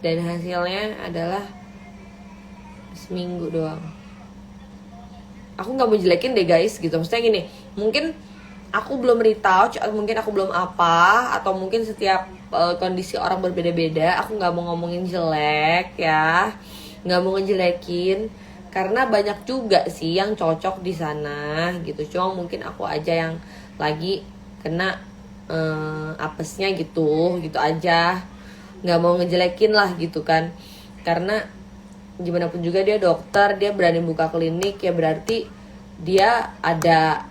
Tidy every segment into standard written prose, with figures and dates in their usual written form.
dan hasilnya adalah seminggu doang. Aku nggak mau jelekin deh guys gitu, maksudnya gini, mungkin aku belum retouch atau mungkin aku belum apa, atau mungkin setiap kondisi orang berbeda-beda. Aku nggak mau ngomongin jelek ya, nggak mau ngejelekin, karena banyak juga sih yang cocok di sana gitu. Cuma mungkin aku aja yang lagi kena apesnya gitu aja. Nggak mau ngejelekin lah gitu kan, karena gimana pun juga dia dokter, dia berani buka klinik ya berarti dia ada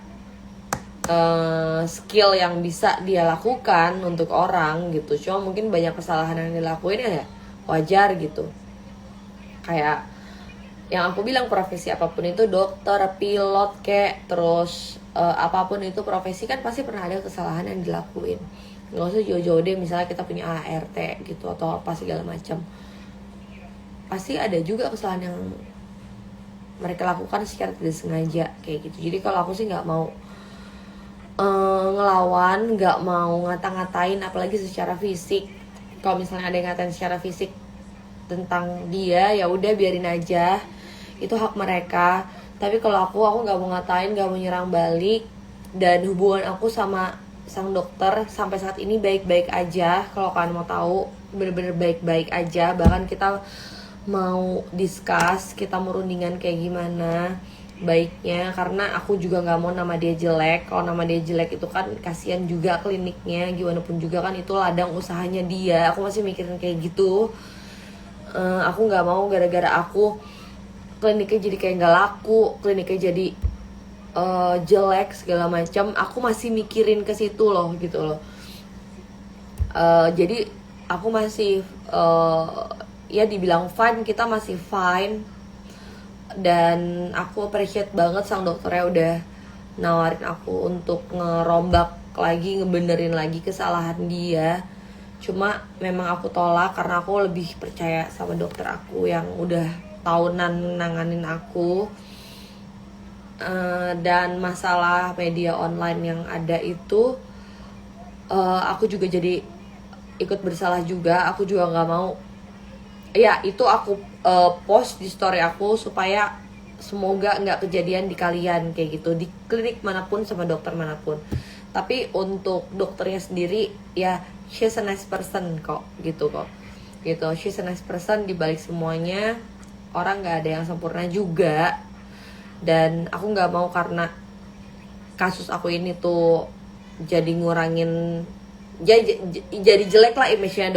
skill yang bisa dia lakukan untuk orang gitu. Cuma mungkin banyak kesalahan yang dilakuin ya wajar gitu. Kayak yang aku bilang, profesi apapun itu, dokter, pilot kayak, terus apapun itu profesi kan pasti pernah ada kesalahan yang dilakuin. Nggak usah jauh-jauh deh, misalnya kita punya ART gitu atau apa segala macam, pasti ada juga kesalahan yang mereka lakukan secara tidak sengaja kayak gitu. Jadi kalau aku sih nggak mau ngelawan, nggak mau ngata-ngatain apalagi secara fisik. Kalau misalnya ada yang ngatain secara fisik tentang dia, ya udah biarin aja, itu hak mereka. Tapi kalau aku nggak mau ngatain, nggak mau nyerang balik. Dan hubungan aku sama sang dokter sampai saat ini baik-baik aja. Kalau kalian mau tahu, bener-bener baik-baik aja. Bahkan kita mau discuss, kita mau rundingan kayak gimana baiknya, karena aku juga nggak mau nama dia jelek. Kalau nama dia jelek itu kan kasihan juga kliniknya, gimana pun juga kan itu ladang usahanya dia. Aku masih mikirin kayak gitu. Aku nggak mau gara-gara aku kliniknya jadi kayak nggak laku, kliniknya jadi jelek segala macam. Aku masih mikirin ke situ loh gitu loh. Jadi aku masih ya dibilang fine, kita masih fine. Dan aku appreciate banget sang dokternya udah nawarin aku untuk ngerombak lagi, ngebenerin lagi kesalahan dia. Cuma memang aku tolak karena aku lebih percaya sama dokter aku yang udah tahunan nanganin aku. Dan masalah media online yang ada itu, aku juga jadi ikut bersalah juga. Aku juga nggak mau ya itu aku post di story aku supaya semoga nggak kejadian di kalian kayak gitu, di klinik manapun sama dokter manapun. Tapi untuk dokternya sendiri ya, she's a nice person kok gitu. She's a nice person. Dibalik semuanya, orang nggak ada yang sempurna juga. Dan aku nggak mau karena kasus aku ini tuh jadi ngurangin, jadi jelek lah image-nya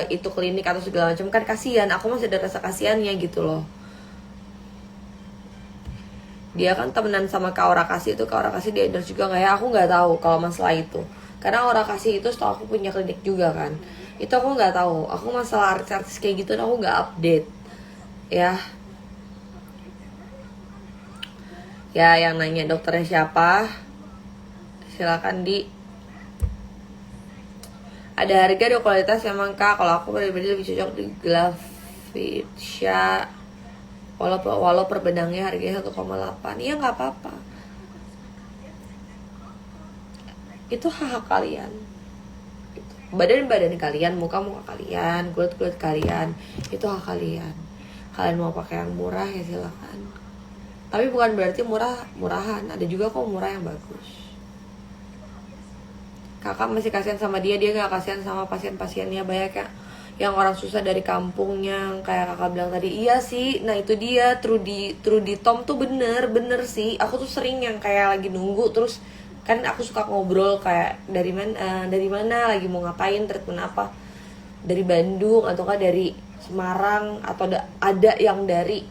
itu klinik atau segala macam. Kan kasihan, aku masih ada rasa kasihannya gitu loh. Dia kan temenan sama Kak Aura Kasih, itu Kak Aura Kasih dia endorse juga nggak ya, aku nggak tahu kalau masalah itu. Karena Aura Kasih itu setahu aku punya klinik juga kan, itu aku nggak tahu. Aku masalah artis-artis kayak gitu aku nggak update ya. Ya yang nanya dokternya siapa, silakan di ada harga ada kualitas memang Kak. Kalau aku pribadi lebih cocok di Glavitsha, walau per benangnya harganya 1,8. Iya nggak apa-apa, itu hak kalian. Badan kalian, muka kalian, kulit kalian, itu hak kalian. Kalian mau pakai yang murah ya silakan, tapi bukan berarti murahan. Ada juga kok murah yang bagus. Kakak masih kasihan sama dia gak kasihan sama pasien-pasiennya. Banyak yang orang susah dari kampungnya, kayak kakak bilang tadi. Iya sih, nah itu dia, Trudy Tom tuh bener sih. Aku tuh sering yang kayak lagi nunggu, terus kan aku suka ngobrol kayak dari mana lagi mau ngapain, treatment apa, dari Bandung atau kan dari Semarang, atau ada yang dari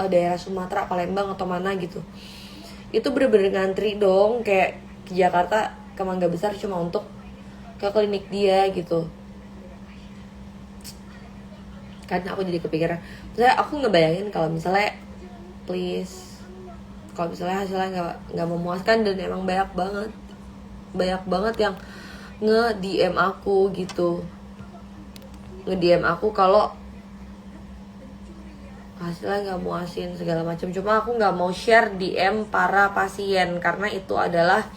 daerah Sumatera, Palembang atau mana gitu. Itu bener-bener ngantri dong, kayak ke Jakarta, ke Mangga Besar cuma untuk ke klinik dia gitu. Karena aku jadi kepikiran, misalnya aku ngebayangin kalau misalnya kalau misalnya hasilnya nggak memuaskan, dan emang banyak banget yang nge-DM aku gitu, nge-DM aku kalau hasilnya nggak muasin segala macam. Cuma aku nggak mau share DM para pasien karena itu adalah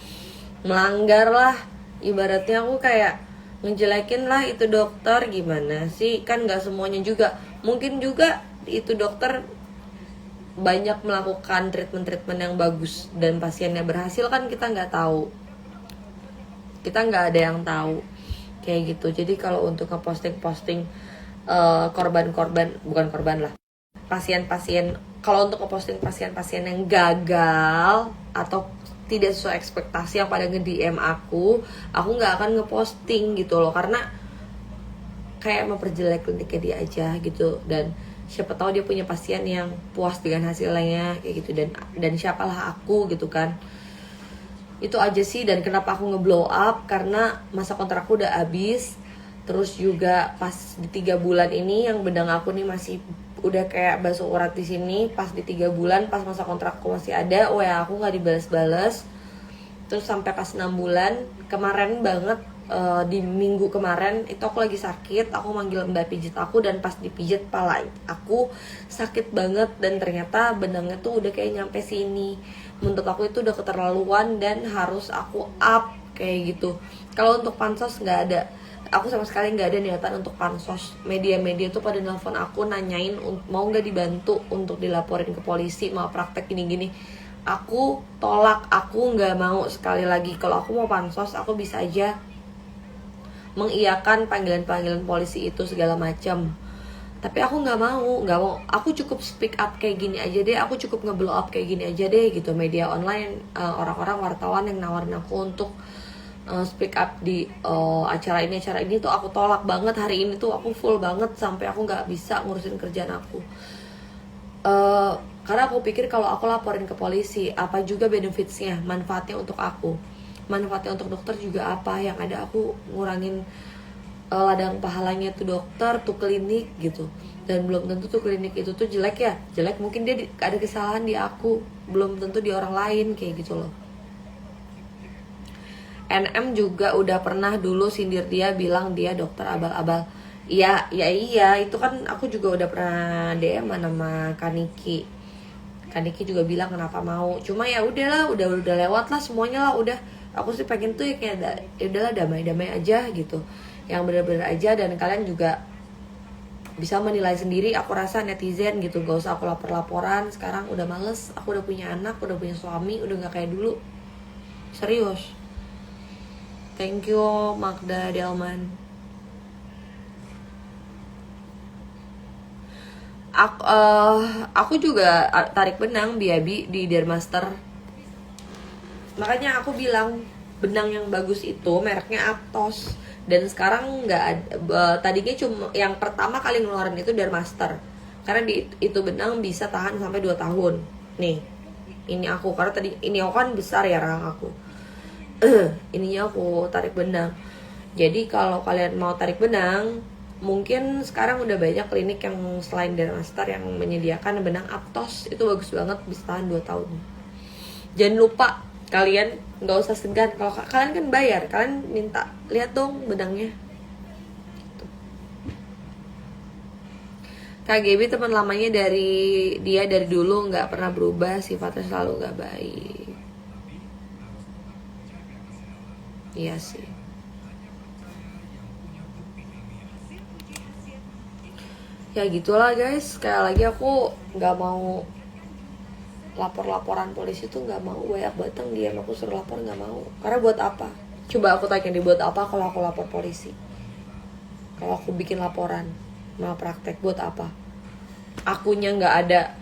melanggar lah. Ibaratnya aku kayak ngejelekin lah itu dokter. Gimana sih, kan nggak semuanya juga. Mungkin juga itu dokter banyak melakukan treatment yang bagus dan pasiennya berhasil, kan kita nggak tahu, kita nggak ada yang tahu kayak gitu. Jadi kalau untuk ngeposting korban-korban, bukan korban lah, pasien-pasien, kalau untuk ngeposting pasien-pasien yang gagal atau tidak sesuai ekspektasi yang pada nge-DM aku nggak akan ngeposting gitu loh, karena kayak memperjelek kliniknya dia aja gitu. Dan siapa tahu dia punya pasien yang puas dengan hasilnya kayak gitu, dan siapalah aku gitu kan. Itu aja sih. Dan kenapa aku ngeblow up, karena masa kontrakku udah habis. Terus juga pas di 3 bulan ini yang benang aku nih masih udah kayak basuh urat di sini. Pas di 3 bulan pas masa kontrakku masih ada, WA aku nggak dibales-bales. Terus sampai pas 6 bulan kemarin banget, di minggu kemarin itu aku lagi sakit, aku manggil mbak pijit aku, dan pas dipijit pala aku sakit banget, dan ternyata benangnya tuh udah kayak nyampe sini. Menurut aku itu udah keterlaluan dan harus aku up kayak gitu. Kalau untuk pansos nggak ada, aku sama sekali nggak ada niatan untuk pansos. Media-media tuh pada nelfon aku nanyain mau nggak dibantu untuk dilaporin ke polisi mau praktek gini-gini. Aku tolak, aku nggak mau. Sekali lagi, kalau aku mau pansos aku bisa aja mengiyakan panggilan-panggilan polisi itu segala macam, tapi aku nggak mau. Aku cukup speak up kayak gini aja deh, aku cukup ngeblow up kayak gini aja deh gitu. Media online, orang-orang wartawan yang nawarin aku untuk speak up di acara ini tuh aku tolak banget. Hari ini tuh aku full banget sampai aku nggak bisa ngurusin kerjaan aku. Karena aku pikir kalau aku laporin ke polisi, apa juga benefitsnya, manfaatnya untuk aku, manfaatnya untuk dokter juga apa. Yang ada aku ngurangin ladang pahalanya tuh dokter, tuh klinik gitu. Dan belum tentu tuh klinik itu tuh jelek ya, jelek mungkin dia ada kesalahan di aku, belum tentu di orang lain kayak gitu loh. NM juga udah pernah dulu sindir dia, bilang dia dokter abal-abal. Iya, itu kan aku juga udah pernah DM sama Kaniki juga bilang kenapa mau. Cuma ya udahlah, udah lewat lah semuanya lah, udah. Aku sih pengen tuh ya kayak ya udahlah, damai-damai aja gitu, yang bener-bener aja. Dan kalian juga bisa menilai sendiri. Aku rasa netizen gitu, gak usah aku laporan. Sekarang udah males, aku udah punya anak, udah punya suami, udah gak kayak dulu. Serius. Thank you Magda Delman. Aku juga tarik benang Biabi di Dermaster. Makanya aku bilang benang yang bagus itu mereknya Aptos. Dan sekarang nggak ada, tadinya cuma yang pertama kali ngeluarin itu Dermaster. Karena itu benang bisa tahan sampai 2 tahun. Nih, ini aku, karena tadi ini aku kan besar ya rahang aku. Ininya aku tarik benang. Jadi kalau kalian mau tarik benang, mungkin sekarang udah banyak klinik yang selain Dermaster yang menyediakan benang Aptos. Itu bagus banget, bisa tahan 2 tahun. Jangan lupa kalian nggak usah segan, kalau kalian kan bayar, kalian minta lihat dong benangnya. KGB teman lamanya dari dulu nggak pernah berubah, sifatnya selalu nggak baik. Iya sih. Ya gitulah guys, sekali lagi aku nggak mau laporan polisi tuh, nggak mau. Banyak batang dia aku suruh lapor, nggak mau. Karena buat apa? Coba aku tanya, dibuat apa kalau aku lapor polisi? Kalau aku bikin laporan malpraktek, buat apa? Akunya nggak ada.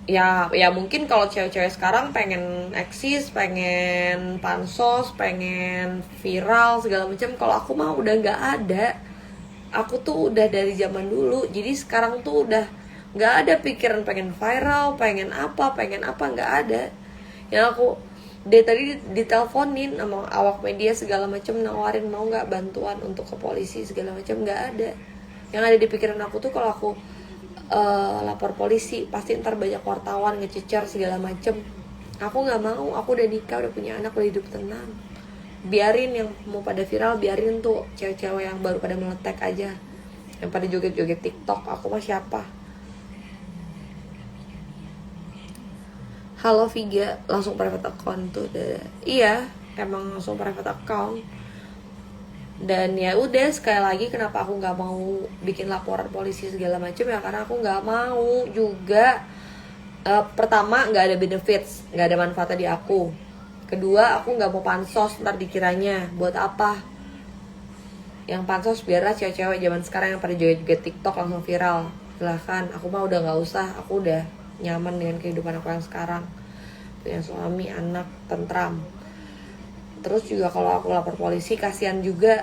Ya mungkin kalau cewek-cewek sekarang pengen eksis, pengen pansos, pengen viral segala macam. Kalau aku mah udah nggak ada. Aku tuh udah dari zaman dulu. Jadi sekarang tuh udah nggak ada pikiran pengen viral, pengen apa, nggak ada. Yang aku dari tadi diteleponin sama awak media segala macam, nawarin mau nggak bantuan untuk ke polisi segala macam, nggak ada. Yang ada di pikiran aku tuh kalau aku lapor polisi pasti ntar banyak wartawan ngececer segala macem. Aku nggak mau, aku udah nikah, udah punya anak, udah hidup tenang. Biarin yang mau pada viral, biarin tuh cewek-cewek yang baru pada meletek aja, yang pada joget-joget TikTok. Aku mah siapa? Halo Viga, langsung private account tuh. Iya, emang langsung private account. Dan ya udah, sekali lagi kenapa aku nggak mau bikin laporan polisi segala macam ya karena aku nggak mau juga. Pertama, nggak ada benefits, nggak ada manfaatnya di aku. Kedua, aku nggak mau pansos ntar dikiranya buat apa. Yang pansos biarlah cewek-cewek zaman sekarang yang pada joget-joget TikTok langsung viral, silahkan. Aku mah udah nggak usah, aku udah nyaman dengan kehidupan aku yang sekarang, punya suami, anak, tentram. Terus juga kalau aku lapor polisi, kasihan juga,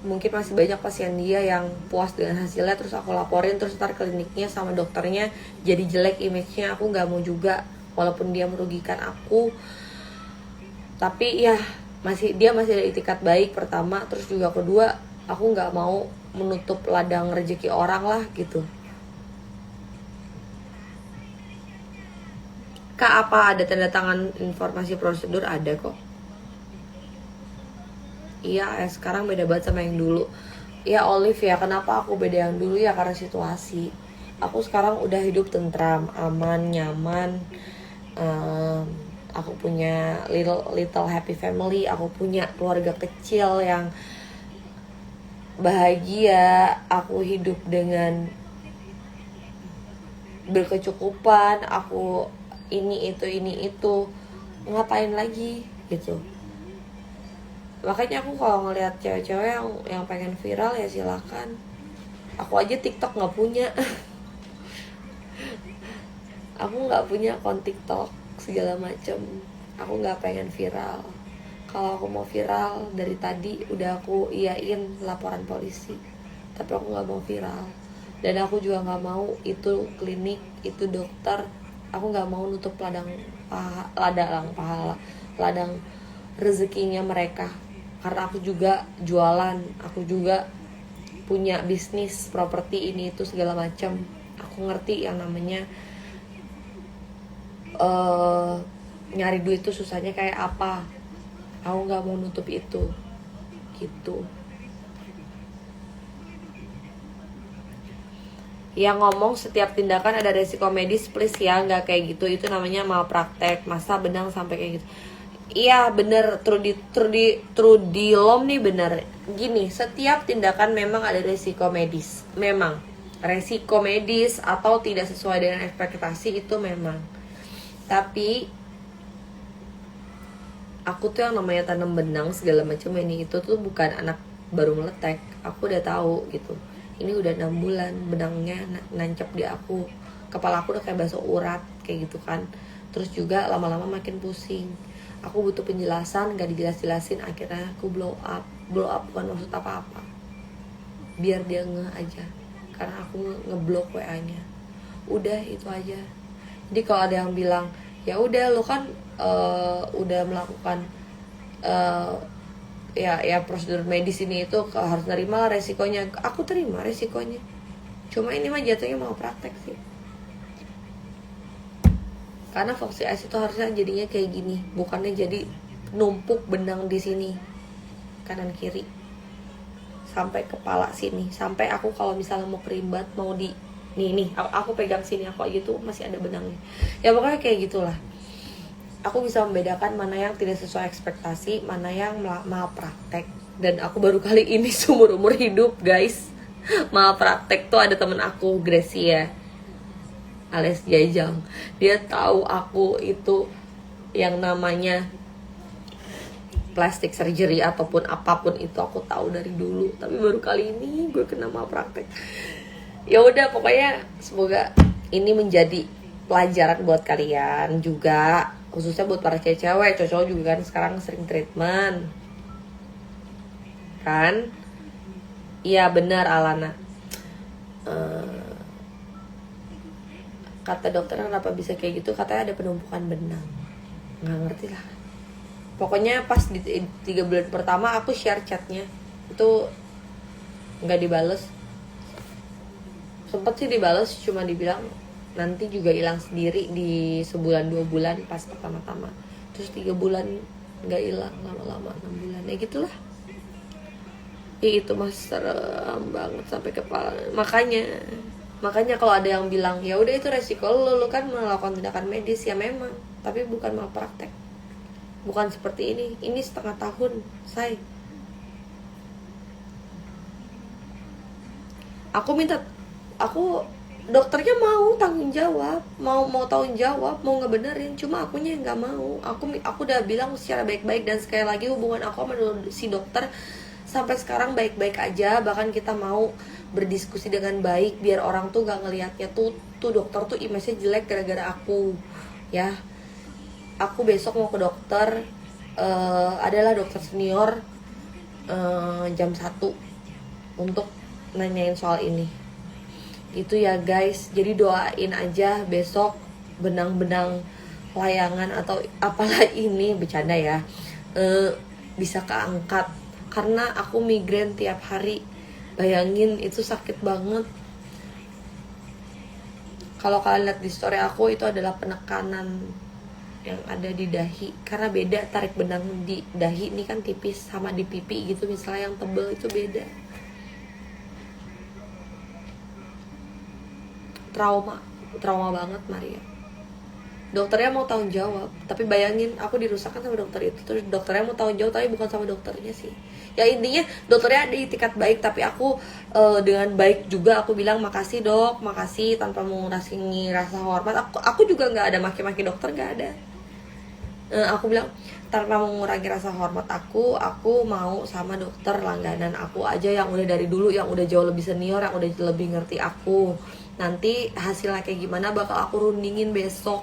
mungkin masih banyak pasien dia yang puas dengan hasilnya, terus aku laporin, terus ntar kliniknya sama dokternya jadi jelek image-nya. Aku nggak mau juga, walaupun dia merugikan aku, tapi ya dia masih ada itikat baik pertama. Terus juga kedua, aku nggak mau menutup ladang rezeki orang lah gitu. Kak, apa ada tanda tangan informasi prosedur? Ada kok. Iya, sekarang beda banget sama yang dulu. Ya Olive ya, kenapa aku beda yang dulu ya? Karena situasi. Aku sekarang udah hidup tentram, aman, nyaman. Aku punya little happy family. Aku punya keluarga kecil yang bahagia. Aku hidup dengan berkecukupan. Aku ini itu ngapain lagi gitu. Makanya aku kalau ngelihat cewek-cewek yang pengen viral ya silakan. Aku aja TikTok nggak punya. Aku nggak punya akun TikTok segala macem. Aku nggak pengen viral. Kalau aku mau viral dari tadi udah aku iyain laporan polisi. Tapi aku nggak mau viral. Dan aku juga nggak mau itu klinik, itu dokter. Aku nggak mau nutup ladang rezekinya mereka. Karena aku juga jualan, aku juga punya bisnis properti ini itu segala macam. Aku ngerti yang namanya nyari duit itu susahnya kayak apa. Aku nggak mau nutup itu, gitu. Yang ngomong setiap tindakan ada resiko medis, please ya, nggak kayak gitu. Itu namanya malpraktek. Masa benang sampai kayak gitu? Iya bener, Trudy Lom nih bener. Gini, setiap tindakan memang ada resiko medis. Memang resiko medis atau tidak sesuai dengan ekspektasi itu memang. Tapi aku tuh yang namanya tanam benang segala macam ini itu tuh bukan anak baru meletek. Aku udah tahu gitu. Ini udah 6 bulan benangnya nancep di aku. Kepala aku udah kayak bakso urat kayak gitu kan. Terus juga lama-lama makin pusing. Aku butuh penjelasan, gak dijelas-jelasin. Akhirnya aku blow up bukan maksud apa-apa, biar dia ngeh aja. Karena aku ngeblok WA-nya. Udah itu aja. Jadi kalau ada yang bilang, ya udah lo kan udah melakukan ya prosedur medis ini itu harus nerima lah resikonya. Aku terima resikonya. Cuma ini mah jatuhnya mau praktek sih. Karena Foxy Eyes itu harusnya jadinya kayak gini, bukannya jadi numpuk benang di sini kanan kiri sampai kepala sini, sampai aku kalau misalnya mau kerimbat mau di nih aku pegang sini aku gitu masih ada benangnya. Ya pokoknya kayak gitulah. Aku bisa membedakan mana yang tidak sesuai ekspektasi, mana yang malpraktek. Dan aku baru kali ini seumur umur hidup guys malpraktek tuh ada temen aku, Gracia alias Jajang. Dia tahu aku itu yang namanya plastic surgery ataupun apapun itu aku tahu dari dulu. Tapi baru kali ini gue kena malpraktek. Ya udah pokoknya semoga ini menjadi pelajaran buat kalian juga, khususnya buat para cewek. Cowok juga kan sekarang sering treatment kan. Iya benar Alana. Kata dokternya kenapa bisa kayak gitu, katanya ada penumpukan benang. Nggak ngerti lah. Pokoknya pas di 3 bulan pertama aku share chatnya itu nggak dibales. Sempet sih dibales, cuma dibilang nanti juga hilang sendiri di sebulan 2 bulan pas pertama-tama. Terus 3 bulan nggak hilang, lama-lama 6 bulan ya gitulah. Itu mas serem banget sampai kepala. Makanya kalau ada yang bilang ya udah itu resiko lo kan melakukan tindakan medis, ya memang, tapi bukan malpraktek. Bukan seperti ini setengah tahun, say. Aku dokternya mau tanggung jawab, mau tanggung jawab, mau ngebenerin, cuma akunya yang nggak mau. Aku udah bilang secara baik-baik, dan sekali lagi hubungan aku sama si dokter sampai sekarang baik-baik aja. Bahkan kita mau berdiskusi dengan baik biar orang tuh gak ngelihatnya tuh dokter tuh image-nya jelek gara-gara aku ya. Aku besok mau ke dokter, adalah dokter senior, jam 1 untuk nanyain soal ini. Itu ya guys, jadi doain aja besok benang-benang layangan atau apalah ini, bercanda ya, bisa keangkat. Karena aku migrain tiap hari, bayangin itu sakit banget. Kalau kalian lihat di story aku, itu adalah penekanan yang ada di dahi. Karena beda tarik benang di dahi ini kan tipis, sama di pipi gitu misalnya yang tebel itu beda. Trauma banget Maria. Dokternya mau tanggung jawab, tapi bayangin aku dirusakkan sama dokter itu. Terus dokternya mau tanggung jawab, tapi bukan sama dokternya sih. Ya intinya dokternya ada itikat baik, tapi aku dengan baik juga aku bilang makasih dok, makasih, tanpa mengurangi rasa hormat. Aku juga nggak ada maki-maki dokter, nggak ada. Aku bilang tanpa mengurangi rasa hormat aku mau sama dokter langganan aku aja yang udah dari dulu, yang udah jauh lebih senior, yang udah lebih ngerti aku. Nanti hasilnya kayak gimana bakal aku rundingin besok.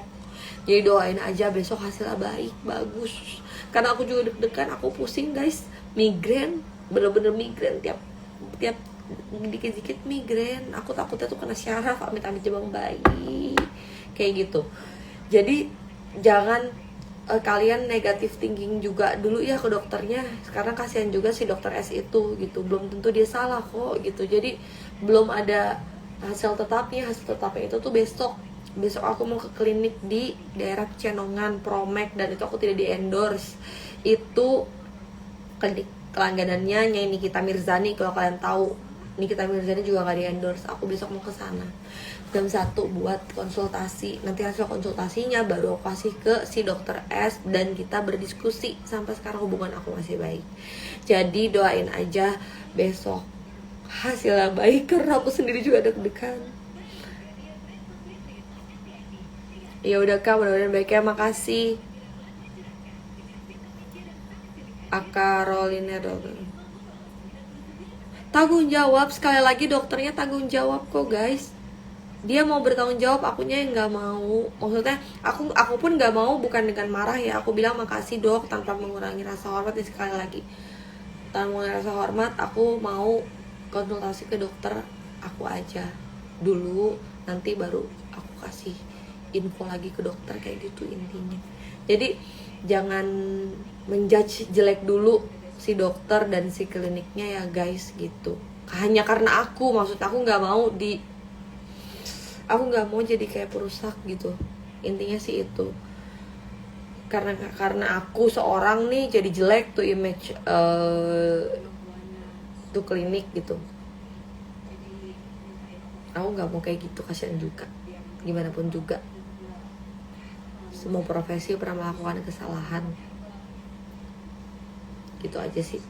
Jadi doain aja besok hasilnya baik, bagus. Karena aku juga deg-degan, aku pusing guys, migrain, bener-bener migrain tiap dikit-dikit migrain. Aku takutnya tuh kena syaraf, amit-amit jabang bayi, kayak gitu. Jadi jangan kalian negatif thinking juga dulu ya ke dokternya, karena kasihan juga si dokter S itu gitu, belum tentu dia salah kok gitu. Jadi belum ada hasil tetapnya itu tuh besok aku mau ke klinik di daerah Cenongan, Promek, dan itu aku tidak di endorse. Itu klinik kelangganannya Nyai Nikita Mirzani, kalau kalian tahu. Nikita Mirzani juga gak di endorse. Aku besok mau ke sana jam 1 buat konsultasi. Nanti hasil konsultasinya baru aku kasih ke si dokter S, dan kita berdiskusi. Sampai sekarang hubungan aku masih baik. Jadi doain aja besok hasilnya baik, karena aku sendiri juga deg-degan. Ya udah kak, mudah-mudahan baik ya, makasih. Akarolina dokter. Tanggung jawab, sekali lagi dokternya tanggung jawab kok guys. Dia mau bertanggung jawab, akunya yang nggak mau. Maksudnya aku pun nggak mau, bukan dengan marah ya. Aku bilang makasih dok, tanpa mengurangi rasa hormat. Dan sekali lagi tanpa mengurangi rasa hormat, aku mau konsultasi ke dokter aku aja dulu, nanti baru aku kasih info lagi ke dokter, kayak gitu intinya. Jadi jangan menjudge jelek dulu si dokter dan si kliniknya ya guys gitu. Hanya karena maksud aku nggak mau jadi kayak perusak gitu. Intinya sih itu. Karena aku seorang nih jadi jelek tuh image tuh klinik gitu. Aku nggak mau kayak gitu, kasihan juga. Gimana pun juga, semua profesi pernah melakukan kesalahan. Gitu aja sih.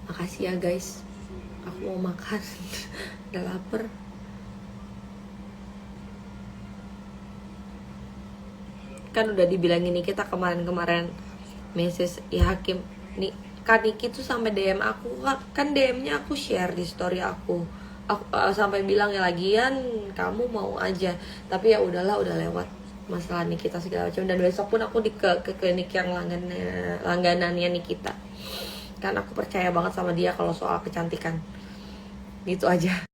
Makasih ya guys, aku mau makan. Udah lapar. Kan udah dibilangin nih kita kemarin message ya Hakim nih, Kak Niki tuh sampai DM aku, kan DM-nya aku share di story aku sampai bilang ya lagian kamu mau aja, tapi ya udahlah, udah lewat masalah Nikita segala macam. Dan besok pun aku ke klinik yang langganannya Nikita, karena aku percaya banget sama dia kalau soal kecantikan. Gitu aja.